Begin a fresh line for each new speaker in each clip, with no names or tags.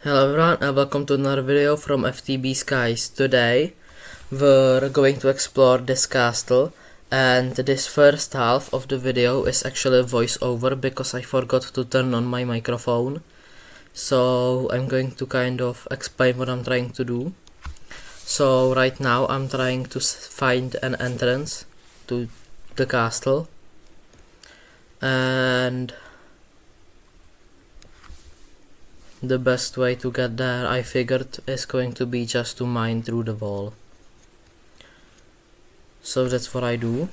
Hello everyone and welcome to another video from FTB Skies. Today we're going to explore this castle, and this first half of the video is actually a voiceover because I forgot to turn on my microphone. So I'm going to kind of explain what I'm trying to do. So right now I'm trying to find an entrance to the castle, and the best way to get there, I figured, is going to be just to mine through the wall. So that's what I do.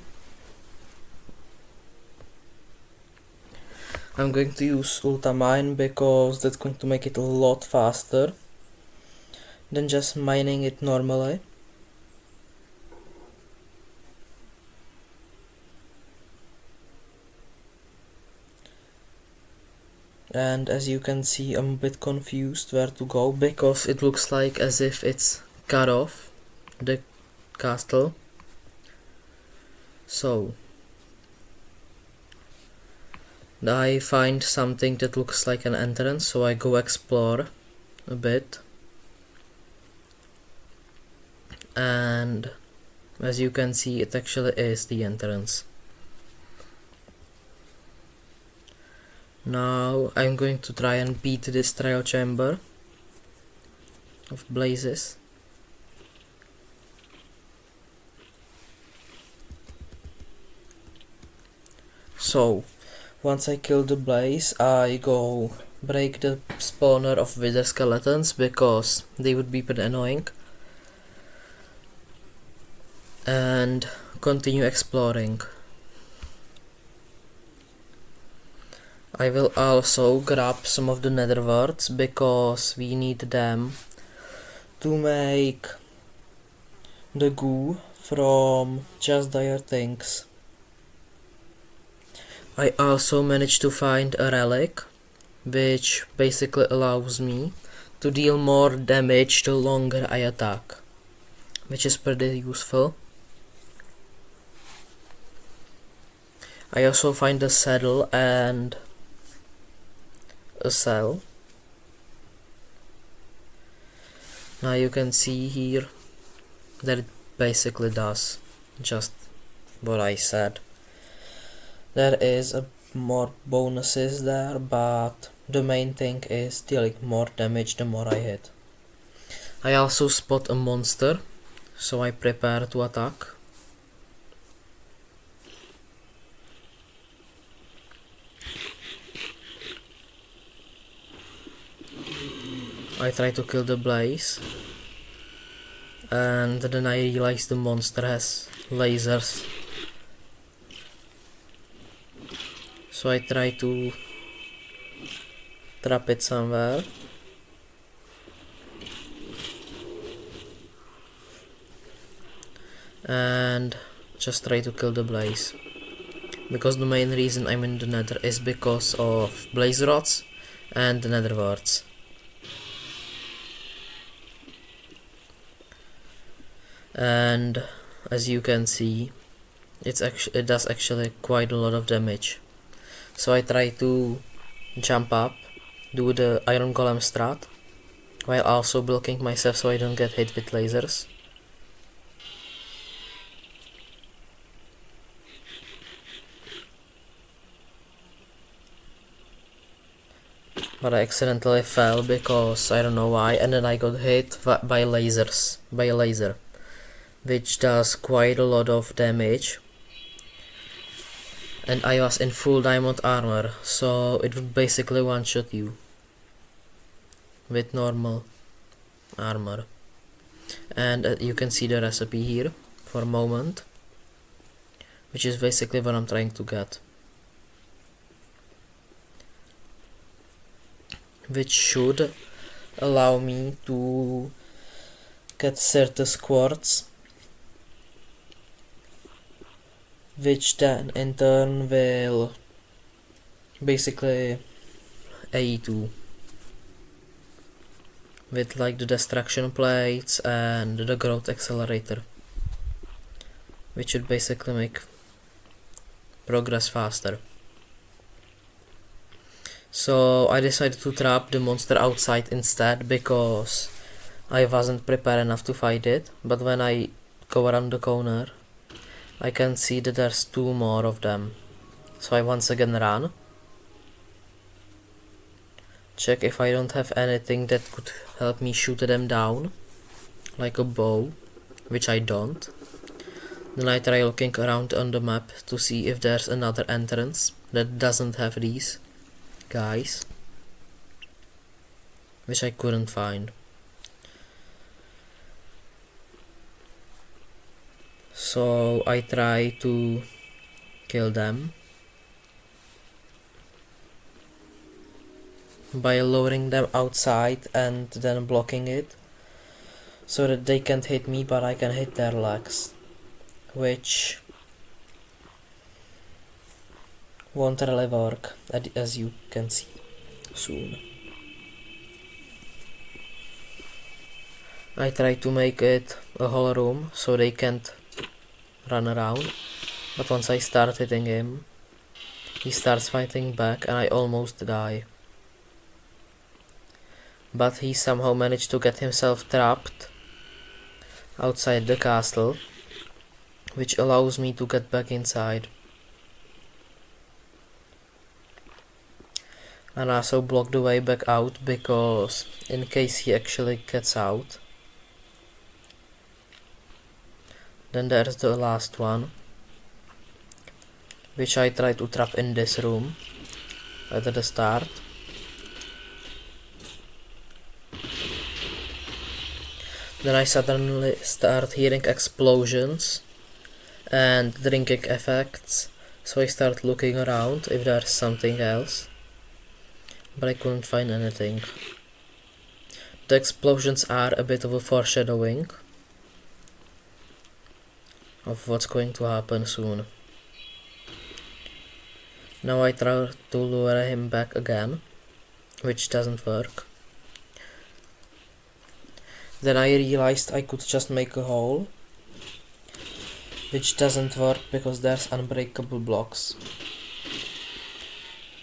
I'm going to use ultamine because that's going to make it a lot faster than just mining it normally. And as you can see, I'm a bit confused where to go because it looks like as if it's cut off the castle. So I find something that looks like an entrance, so I go explore a bit, and as you can see, it actually is the entrance. Now I'm going to try and beat this trial chamber of blazes. So once I kill the blaze, I go break the spawner of wither skeletons because they would be pretty annoying, and continue exploring. I will also grab some of the nether warts because we need them to make the goo from just dire things. I also managed to find a relic which basically allows me to deal more damage the longer I attack, which is pretty useful. I also find a saddle and a cell. Now you can see here that it basically does just what I said. There is more bonuses there, but the main thing is dealing more damage the more I hit. I also spot a monster, so I prepare to attack. I try to kill the blaze, and then I realize the monster has lasers. So I try to trap it somewhere. And just try to kill the blaze. Because the main reason I'm in the nether is because of blaze rods and the nether warts. And as you can see, it does actually quite a lot of damage. So I try to jump up, do the iron golem strat, while also blocking myself so I don't get hit with lasers. But I accidentally fell because I don't know why, and then I got hit by a laser, which does quite a lot of damage. And I was in full diamond armor, so it would basically one-shot you with normal armor. And you can see the recipe here for a moment, which is basically what I'm trying to get, which should allow me to get certain quartz, which then in turn will basically AE2 with like the destruction plates and the growth accelerator, which should basically make progress faster. So I decided to trap the monster outside instead because I wasn't prepared enough to fight it, but when I go around the corner I can see that there's two more of them. So I once again run. Check if I don't have anything that could help me shoot them down, like a bow, which I don't. Then I try looking around on the map to see if there's another entrance that doesn't have these guys, which I couldn't find. So I try to kill them by lowering them outside and then blocking it so that they can't hit me but I can hit their legs, which won't really work, as you can see soon. I try to make it a whole room so they can't run around, but once I start hitting him, he starts fighting back and I almost die. But he somehow managed to get himself trapped outside the castle, which allows me to get back inside. And also block the way back out because in case he actually gets out. Then there's the last one, which I try to trap in this room at the start. Then I suddenly start hearing explosions and drinking effects, so I start looking around if there's something else, but I couldn't find anything. The explosions are a bit of a foreshadowing of what's going to happen soon. Now I try to lure him back again, which doesn't work. Then I realized I could just make a hole, which doesn't work because there's unbreakable blocks.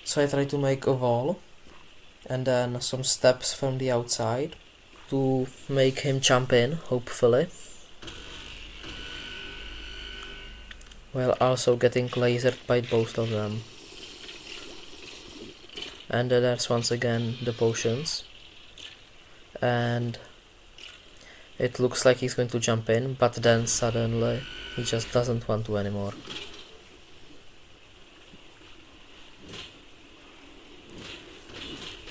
So I try to make a wall and then some steps from the outside to make him jump in, hopefully, while also getting lasered by both of them. And there's once again the potions, and it looks like he's going to jump in, but then suddenly he just doesn't want to anymore.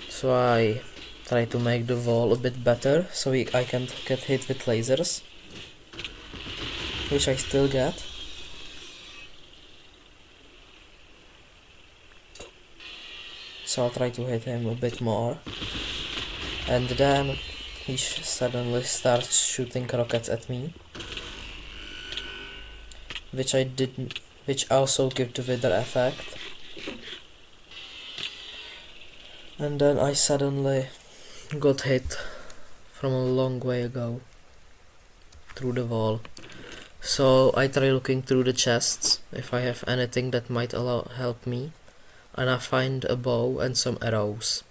So I try to make the wall a bit better so I can get hit with lasers, which I still get. So I'll try to hit him a bit more, and then he suddenly starts shooting rockets at me, which also give the wither effect. And then I suddenly got hit from a long way ago through the wall. So I try looking through the chests if I have anything that might help me, and I find a bow and some arrows,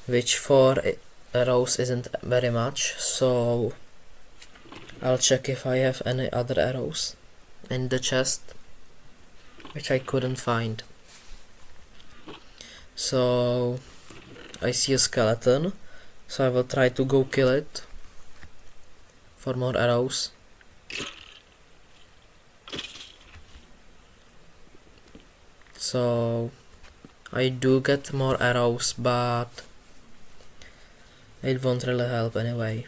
which for arrows isn't very much, so I'll check if I have any other arrows in the chest, which I couldn't find. So I see a skeleton, so I will try to go kill it for more arrows. So I do get more arrows, but it won't really help anyway.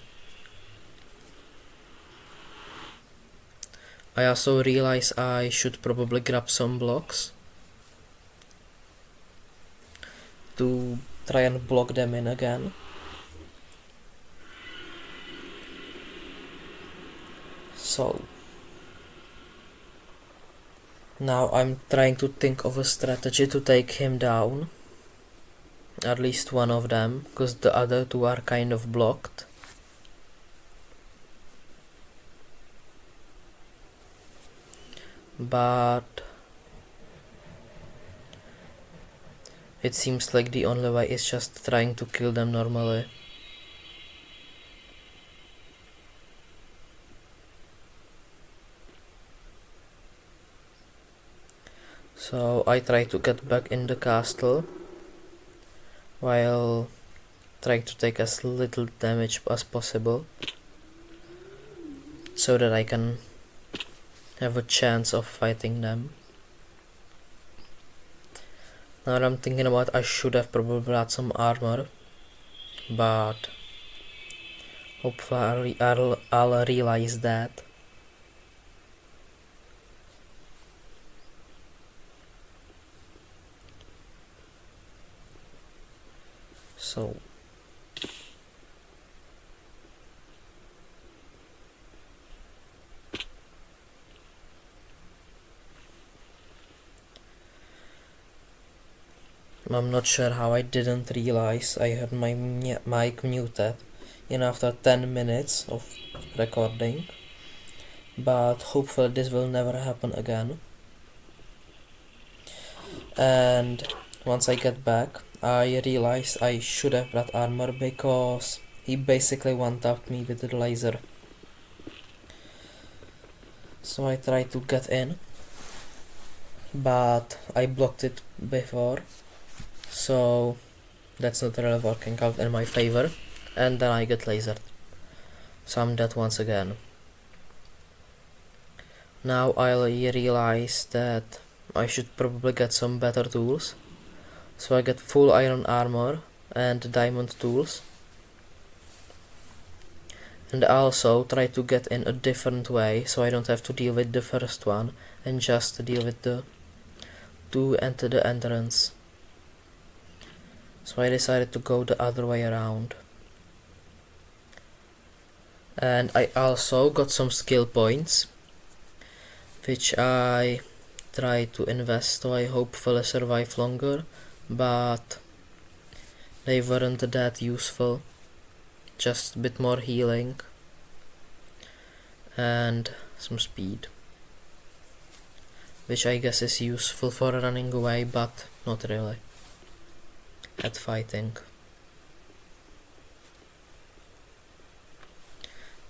I also realize I should probably grab some blocks to try and block them in again. So now I'm trying to think of a strategy to take him down, at least one of them, because the other two are kind of blocked. But It seems like the only way is just trying to kill them normally. So I try to get back in the castle while trying to take as little damage as possible so that I can have a chance of fighting them. Now I'm thinking about I should have probably brought some armor, but hopefully I'll realize that. So I'm not sure how I didn't realize I had my mic muted in after 10 minutes of recording, but hopefully this will never happen again. And once I get back, I realized I should have brought armor because he basically one-tapped me with the laser. So I tried to get in, but I blocked it before, so that's not really working out in my favor, and then I get lasered. So I'm dead once again. Now I realize that I should probably get some better tools. So I get full iron armor and diamond tools. And also try to get in a different way so I don't have to deal with the first one and just deal with the two enter the entrance. So I decided to go the other way around. And I also got some skill points, which I try to invest so I hopefully survive longer, but they weren't that useful. Just a bit more healing and some speed, which I guess is useful for running away, but not really at fighting.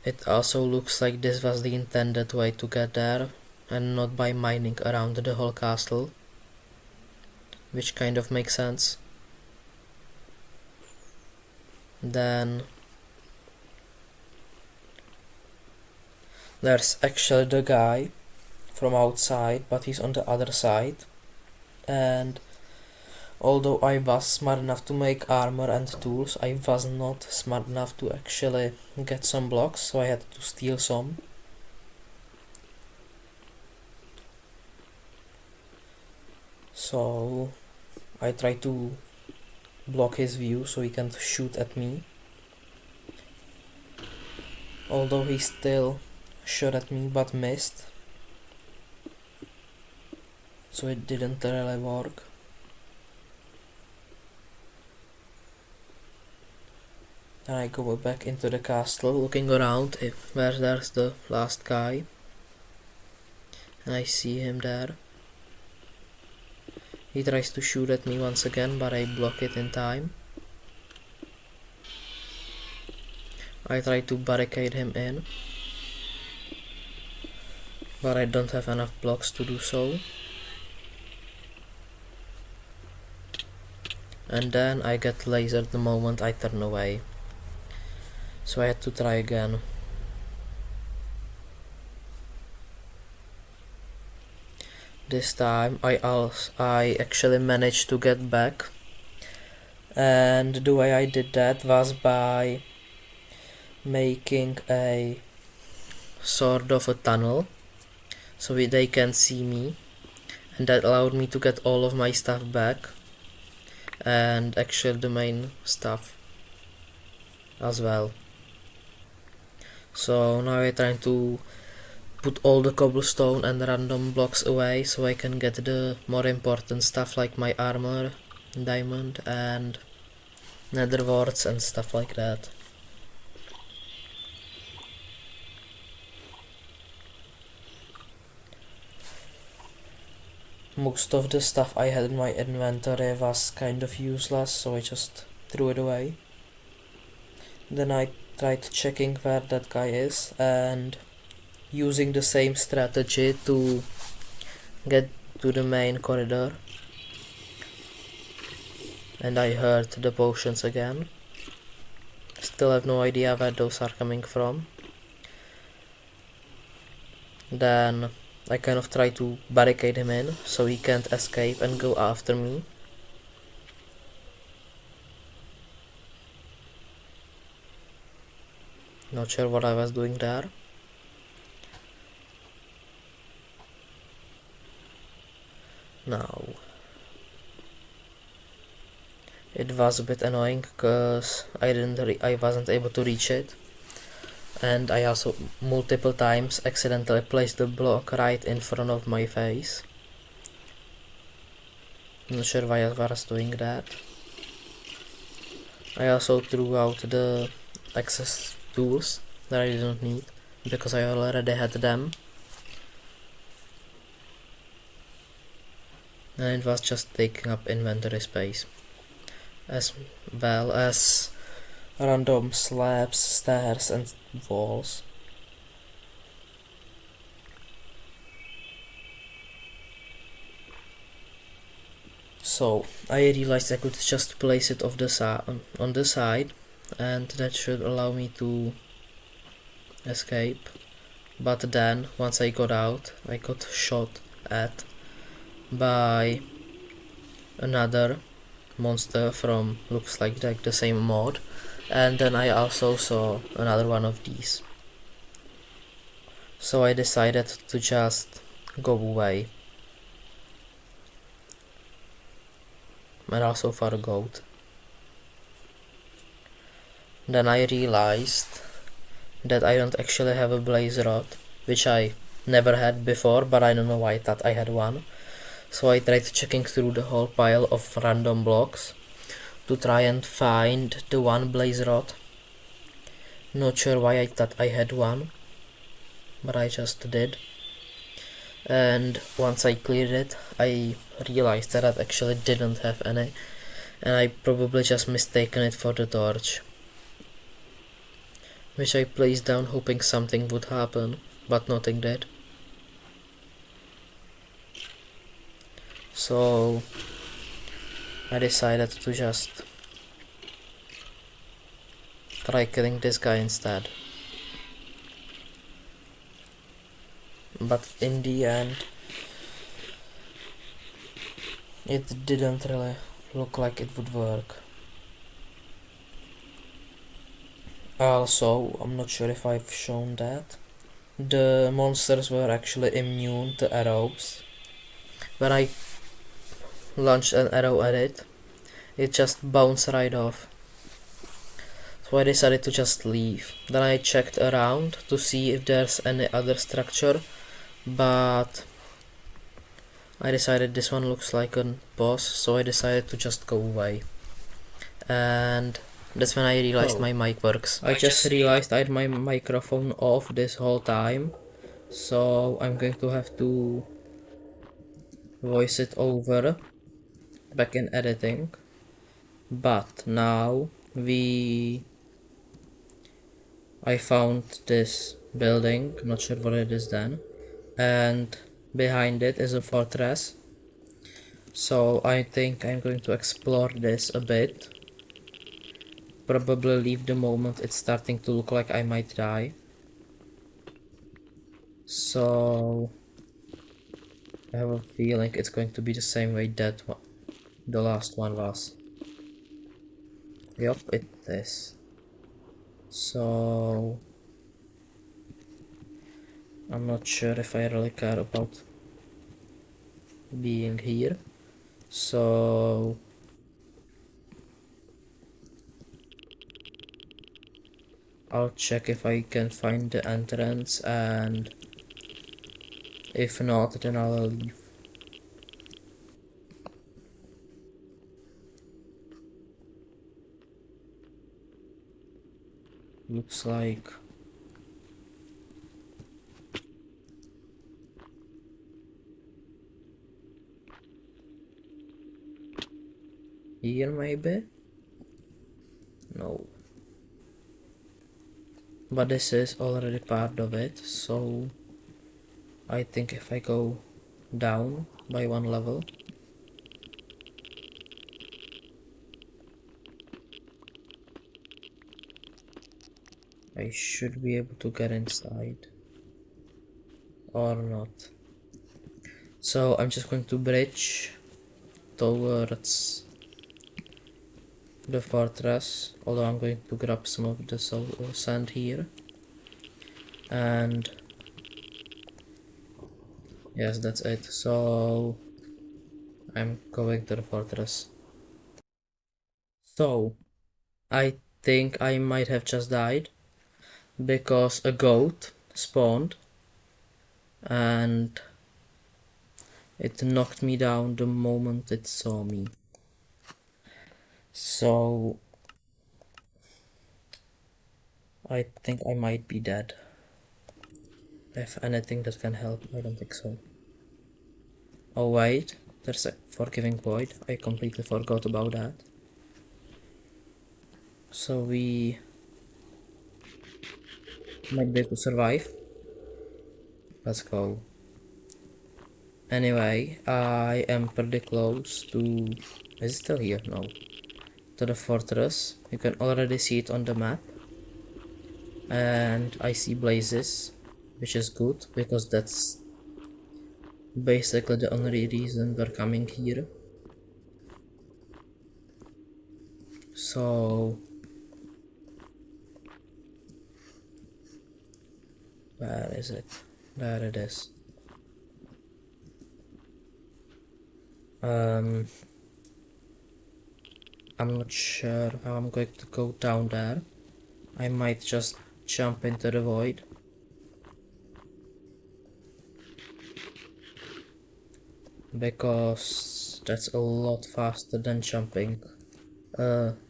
It also looks like this was the intended way to get there and not by mining around the whole castle, which kind of makes sense. Then there's actually the guy from outside, but he's on the other side, and although I was smart enough to make armor and tools, I was not smart enough to actually get some blocks, so I had to steal some. So I try to block his view so he can't shoot at me, although he still shot at me but missed, so it didn't really work. Then I go back into the castle, looking around where there's the last guy, and I see him there. He tries to shoot at me once again, but I block it in time. I try to barricade him in, but I don't have enough blocks to do so. And then I get lasered the moment I turn away, so I had to try again. This time I actually managed to get back, and the way I did that was by making a sort of a tunnel so they can see me, and that allowed me to get all of my stuff back and actually the main stuff as well. So now I'm trying to put all the cobblestone and random blocks away so I can get the more important stuff like my armor, diamond and nether warts and stuff like that. most of the stuff I had in my inventory was kind of useless, so I just threw it away. Then I tried checking where that guy is and using the same strategy to get to the main corridor. And I heard the potions again. Still have no idea where those are coming from. Then I kind of try to barricade him in so he can't escape and go after me. Not sure what I was doing there. Now, it was a bit annoying because I wasn't able to reach it, and I also multiple times accidentally placed the block right in front of my face. Not sure why I was doing that. I also threw out the access tools that I didn't need because I already had them, and it was just taking up inventory space, as well as random slabs, stairs and walls. So I realized I could just place it on the side, and that should allow me to escape. But then once I got out, I got shot at by another monster from looks like the same mod, and then I also saw another one of these. So I decided to just go away and also for a goat. Then I realized that I don't actually have a blaze rod, which I never had before, but I don't know why I thought I had one. So I tried checking through the whole pile of random blocks to try and find the one blaze rod. Not sure why I thought I had one, but I just did. And once I cleared it, I realized that I actually didn't have any, and I probably just mistaken it for the torch, which I placed down hoping something would happen, but nothing did. So I decided to just try killing this guy instead. But in the end, it didn't really look like it would work. Also, I'm not sure if I've shown that, the monsters were actually immune to arrows. When I launched an arrow at it, it just bounced right off. So I decided to just leave. Then I checked around to see if there's any other structure, but I decided this one looks like a boss, so I decided to just go away. And that's when I realized my mic works. I just realized I had my microphone off this whole time, so I'm going to have to voice it over back in editing. But now I found this building, I'm not sure what it is then, and behind it is a fortress. So I think I'm going to explore this a bit. Probably leave the moment it's starting to look like I might die. So I have a feeling it's going to be the same way that the last one was. Yup, it is. So I'm not sure if I really care about being here. So I'll check if I can find the entrance, and if not, then I'll leave. Looks like Here maybe? No. But this is already part of it, so I think if I go down by one level, I should be able to get inside. Or not. So I'm just going to bridge towards the fortress, although I'm going to grab some of the sand here. And yes, that's it. So I'm going to the fortress. So I think I might have just died because a goat spawned and it knocked me down the moment it saw me. So I think I might be dead. If anything that can help, I don't think so. Oh wait, there's a forgiving void. I completely forgot about that. So we might be able to survive. Let's go. Anyway, I am pretty close to... Is it still here? No. To the fortress. You can already see it on the map. And I see blazes, which is good, because that's basically the only reason we're coming here. So... where is it? There it is. I'm not sure how I'm going to go down there. I might just jump into the void. Because that's a lot faster than jumping.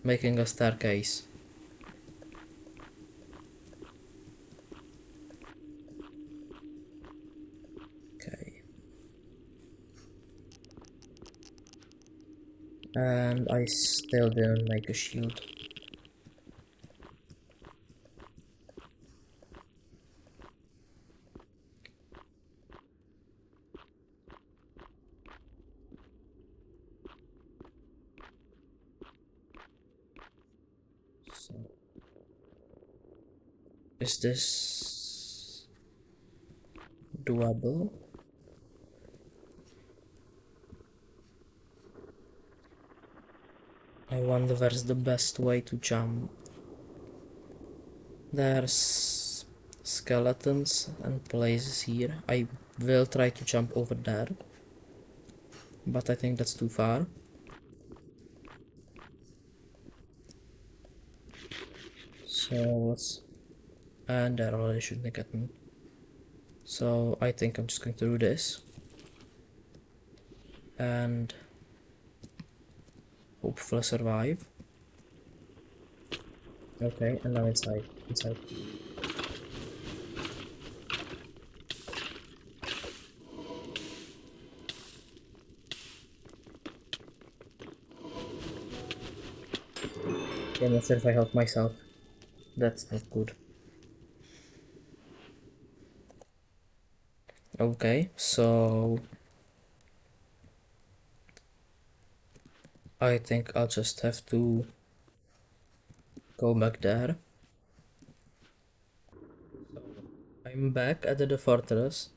Making a staircase. Okay. And I still didn't make a shield. So, is this doable? I wonder where's the best way to jump. There's skeletons and places here. I will try to jump over there, but I think that's too far. So let's... and they're already shooting at me. So I think I'm just going to do this. And hopefully survive. Okay, and now inside. Inside. Okay, I'm not sure if I helped myself. That's not good. Okay, so I think I'll just have to go back there. I'm back at the fortress,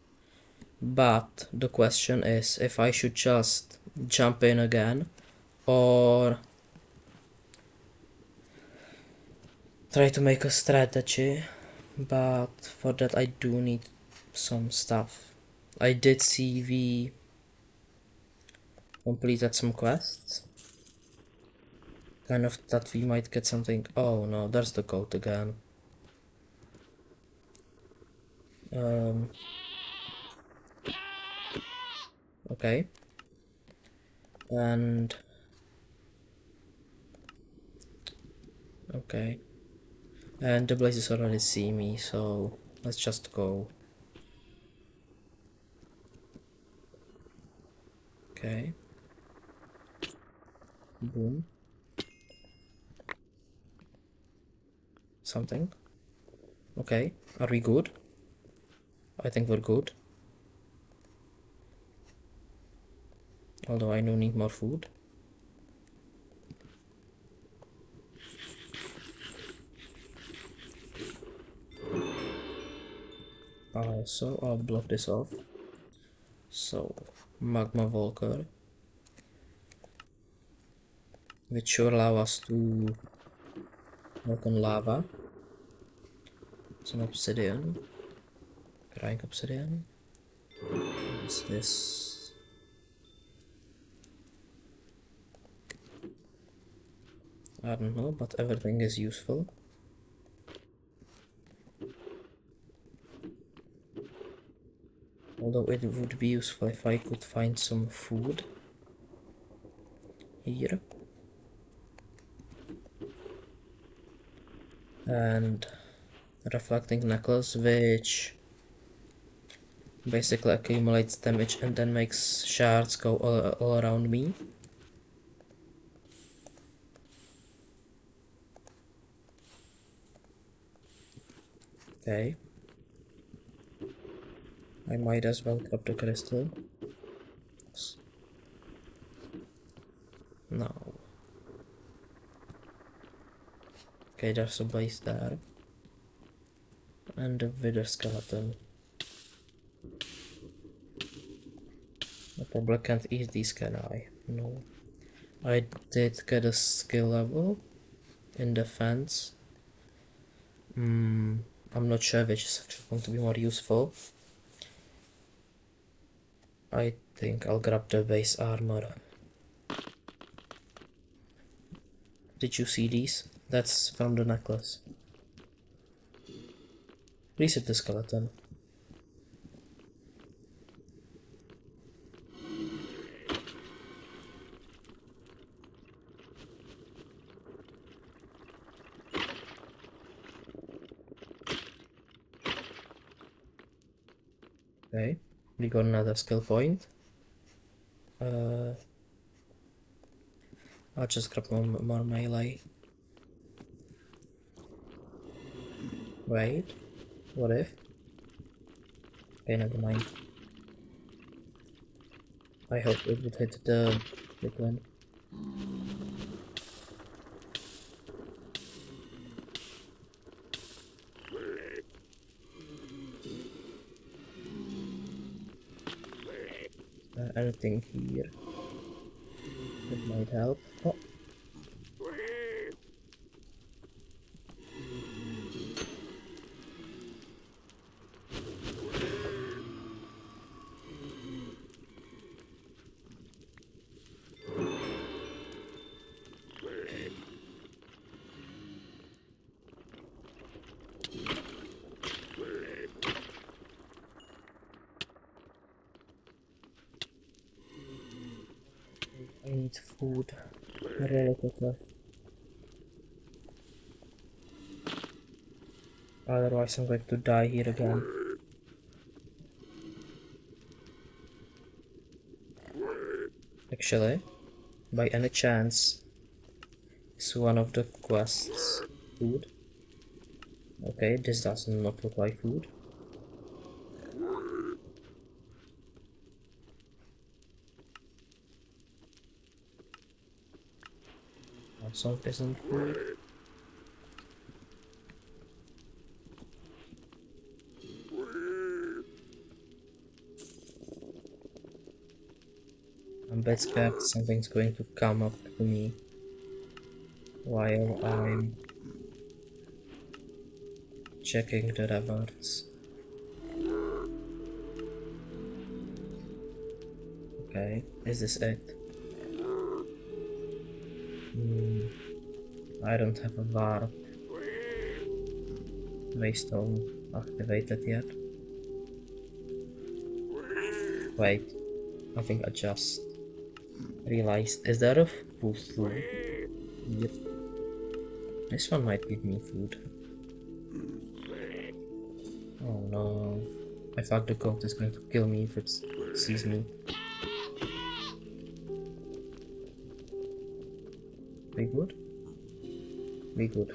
but the question is if I should just jump in again or try to make a strategy, but for that I do need some stuff. I did see we completed some quests. Kind of thought we might get something. Oh no, there's the goat again. Okay. And okay. And the blazes already see me, so let's just go. Okay. Boom. Something. Okay, are we good? I think we're good. Although I do need more food. Also, I'll block this off. So, magma walker, which should allow us to work on lava. Some obsidian, crying obsidian. What's this? I don't know, but everything is useful. Although it would be useful if I could find some food here. And reflecting necklace, which basically accumulates damage and then makes shards go all around me. Okay. I might as well grab the crystal. No. Okay, there's a base there. And a wither skeleton. I probably can't eat these, can I? No. I did get a skill level in defense. I'm not sure which is actually going to be more useful. I think I'll grab the base armor. Did you see these? That's from the necklace. Reset the skeleton. Okay, we got another skill point. I'll just grab more melee. Wait, what if? Okay, never mind. I hope it would hit the big one. Anything here that might help? Oh. I need food really quickly. Otherwise I'm going to die here again. Actually, by any chance, is one of the quests food? Okay, this does not look like food. Also isn't food. I'm a bit scared something's going to come up to me while I'm checking the rewards. Okay, is this it? I don't have a warp waystone activated yet. Wait, I think I just realized, is there a food here? This one might give me food. Oh no, I thought the goat is going to kill me if it sees me. Be good. Be good.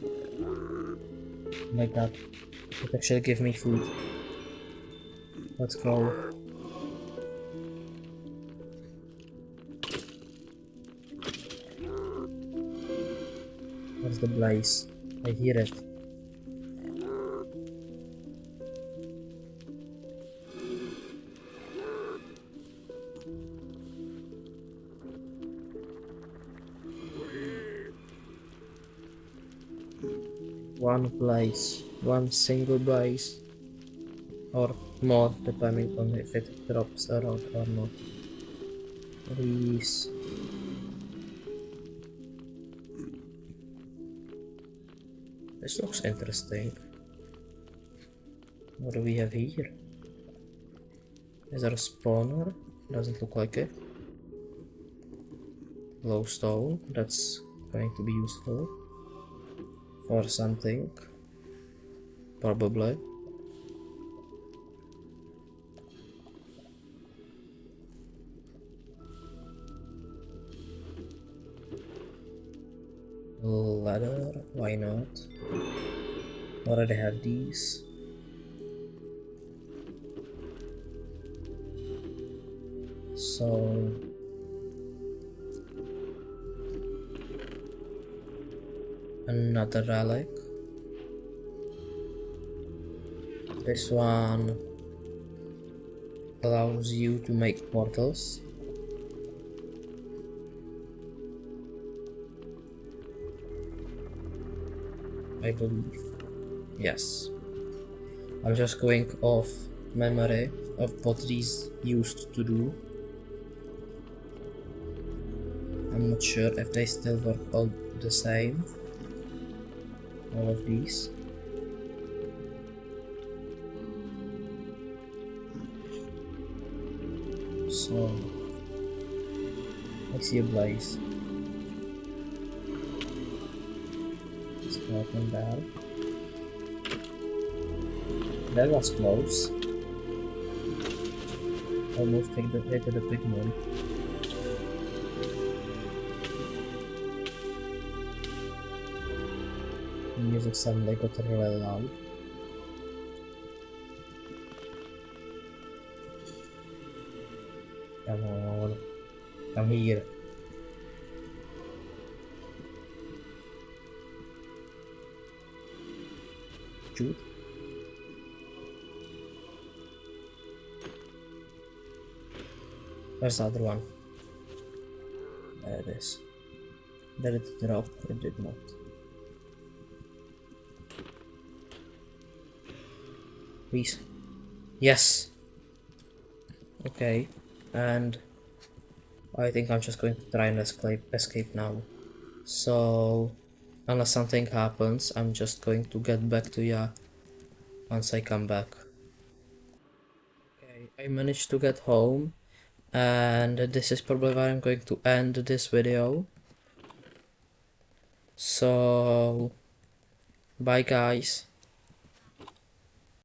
Oh my god. It actually gave me food. Let's go. Where's the blaze? I hear it. One blaze. One single blaze. Or more, depending on if it drops a rock or not. Please. This looks interesting. What do we have here? Is there a spawner? Doesn't look like it. Glowstone, that's going to be useful for something. Probably. Ladder, why not? Already have these. So another relic. This one allows you to make portals. I believe. Yes. I'm just going off memory of what these used to do. I'm not sure if they still work all the same. All of these. So I see a blaze. Skeleton there. That was close. Almost hit the pigment. The music suddenly got really loud. Come on. Come here. Shoot. Where's the other one? There it is. Did it drop? It did not. Please. Yes! Okay. And I think I'm just going to try and escape now. So unless something happens, I'm just going to get back to ya once I come back. Okay, I managed to get home, and this is probably where I'm going to end this video. So bye guys.